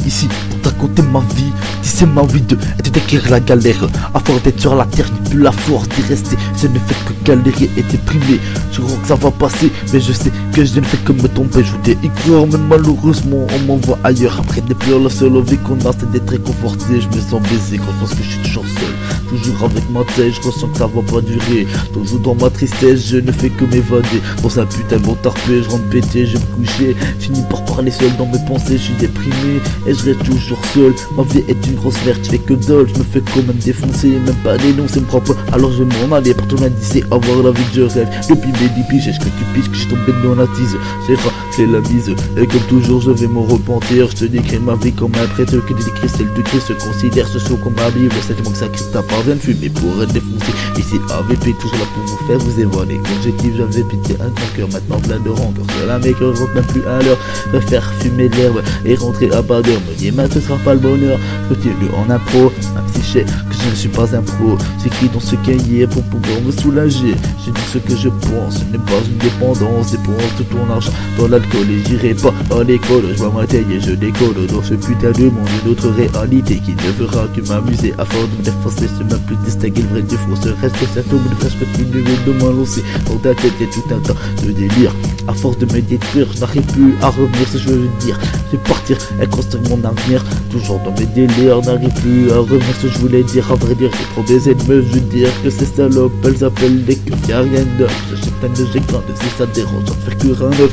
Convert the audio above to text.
ici pour te raconter ma vie, tisser ma vie et te décrire la galère. À force d'être sur la terre, j'ai plus la force d'y rester. Je ne fais que galérer et déprimer. Je crois que ça va passer, mais je sais que je ne fais que me tromper. Je voulais y croire, mais malheureusement on m'envoie ailleurs. Après des pleurs, la seule envie qu'on a c'est d'être réconforté. Je me sens baisé quand je pense que je suis toujours seul. Toujours avec ma tête, je ressens que ça va pas durer. Toujours dans ma tristesse, je ne fais que m'évader. Dans un putain de bon tarpé, je rentre pété, je vais me coucher. Finis par parler seul dans mes pensées, je suis déprimé et je reste toujours seul. Ma vie est une grosse merde, je fais que dalle. Je me fais quand même défoncer, même pas dénoncer me prend pas. Alors je m'en allais partout d'ici, avoir la vie que je rêve. Depuis mes 10 piges, est-ce que tu piges que je suis tombé dans la tise? J'ai raflé la bise et comme toujours je vais m'en repentir. Je te décris ma vie comme un prêtre que décrit celle de Christ. Se considère ce show comme ma Bible. C'est tellement que ça Christ parvient de fumer pour être défoncé. Ici AVP toujours là pour vous faire vous évader. L'objectif j'avais pitié un grand cœur, maintenant plein de rancœur. Seul un mec je rentre même plus à l'heure. Préfère fumer de l'herbe et rentrer à pas d'heure. Me dis mais ce sera pas le bonheur. Je continue en impro, même si je sais que je ne suis pas un pro. J'écris dans ce cahier pour pouvoir me soulager. Je dis ce que je pense, ce n'est pas une dépendance. Dépense tout ton argent dans l'alcool et j'irai pas à l'école. Je vois ma taille et je décolle dans ce putain de monde. Une autre réalité qui ne fera que m'amuser afin de me défoncer. Je même plus distinguer le vrai du faux. Ce reste que ça tombe de presque continuer de m'annoncer. Dans ta tête il y a tout un tas de délire. À force de me détruire, je n'arrive plus à revenir ce que je veux dire. Je vais partir et construire mon avenir. Toujours dans mes délires, n'arrive plus à revenir ce que je voulais dire. À vrai dire, j'ai trop baisé de meufs, je veux dire que ces salopes, elles appellent des keufs. Y'a rien d'heure, j'achète plein de j'écran, si ça dérange, j'en faire que un neuf.